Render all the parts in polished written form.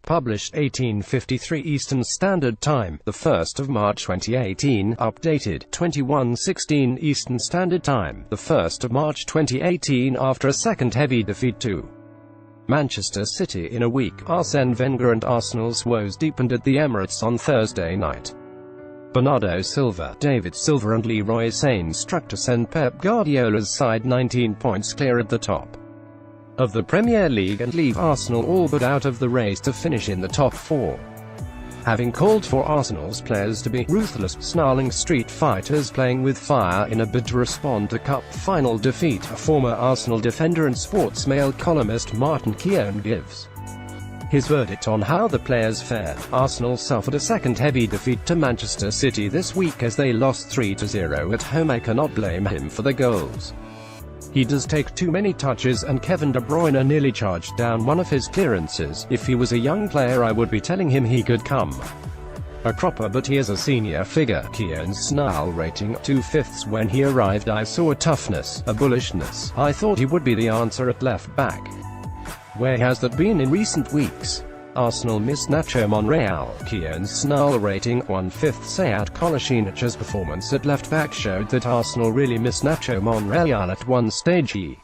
published 1853 Eastern Standard Time, the 1st of March 2018, updated 21:16 Eastern Standard Time, the 1st of March 2018. After a second heavy defeat to Manchester City in a week, Arsene Wenger and Arsenal's woes deepened at the Emirates on Thursday night. Bernardo Silva, Silva and Leroy Sane struck to send Pep Guardiola's side 19 points clear at the top of the Premier League and leave Arsenal all but out of the race to finish in the top four. Having called for Arsenal's players to be ruthless, snarling street fighters playing with fire in a bid to respond to cup final defeat, a former Arsenal defender and Sportsmail columnist Martin Keown gives his verdict on how the players fared. Arsenal suffered a second heavy defeat to Manchester City this week as they lost 3-0 at home. I cannot blame him for the goals. He does take too many touches, and Kevin De Bruyne nearly charged down one of his clearances. If he was a young player I would be telling him he could come a cropper, but he is a senior figure. Keown's snarl rating 2/5. When he arrived I saw a toughness, a bullishness. I thought he would be the answer at left back. Where has that been in recent weeks? Arsenal miss Nacho Monreal. Keown's snarl rating 1/5. Sead Kolasinic's performance at left-back showed that Arsenal really miss Nacho Monreal. At one stage he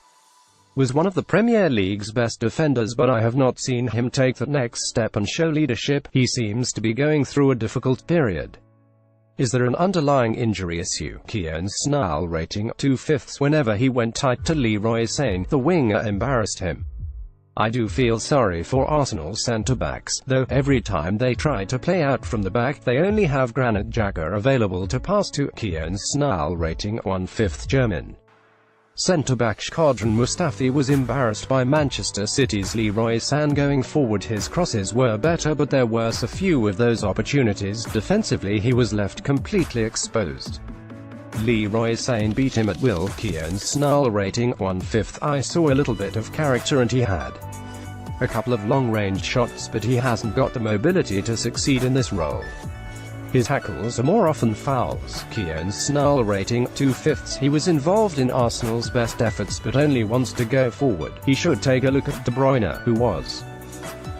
was one of the Premier League's best defenders, but I have not seen him take that next step and show leadership. He seems to be going through a difficult period. Is there an underlying injury issue? Keown's snarl rating 2/5. Whenever he went tight to Leroy Sane, the winger embarrassed him. I do feel sorry for Arsenal centre-backs, though. Every time they try to play out from the back, they only have Granit Xhaka available to pass to. Keown's snarl rating 1/5. German centre-back Shkodran Mustafi was embarrassed by Manchester City's Leroy Sane going forward. His crosses were better, but there were so few of those opportunities. Defensively he was left completely exposed. Leroy Sane beat him at will. Keown's snarl rating 1/5. I saw a little bit of character and he had a couple of long-range shots, but he hasn't got the mobility to succeed in this role. His tackles are more often fouls. Keown's snarl rating 2/5. He was involved in Arsenal's best efforts but only wants to go forward. He should take a look at De Bruyne, who was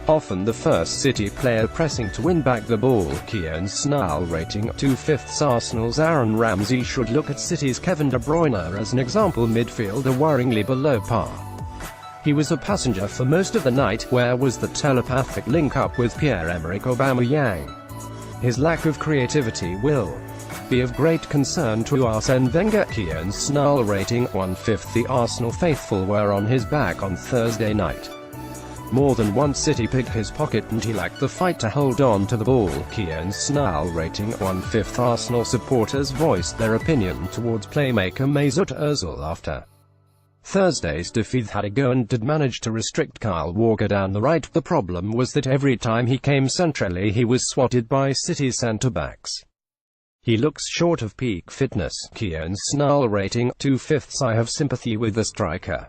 often the first City player pressing to win back the ball. Keown's snarl rating 2/5. Arsenal's Aaron Ramsey should look at City's Kevin De Bruyne as an example midfielder worryingly below par. He was a passenger for most of the night. Where was the telepathic link-up with Pierre-Emerick Aubameyang? His lack of creativity will be of great concern to Arsene Wenger. Keown's snarl rating 1/5. The Arsenal faithful were on his back on Thursday night. More than once City picked his pocket and he lacked the fight to hold on to the ball. Keown's snarl rating 1/5. Arsenal supporters voiced their opinion towards playmaker Mesut Ozil after Thursday's defeat. Had a go and did manage to restrict Kyle Walker down the right. The problem was that every time he came centrally he was swatted by City centre-backs. He looks short of peak fitness. Keown's snarl rating 2/5. I have sympathy with the striker.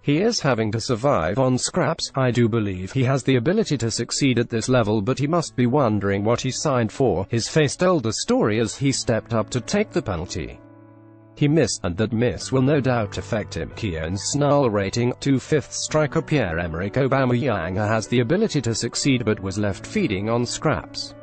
He is having to survive on scraps. I do believe he has the ability to succeed at this level, but he must be wondering what he signed for. His face told a story as he stepped up to take the penalty he missed, and that miss will no doubt affect him. Keown's snarl rating 2/5. Striker Pierre-Emerick Aubameyang has the ability to succeed but was left feeding on scraps.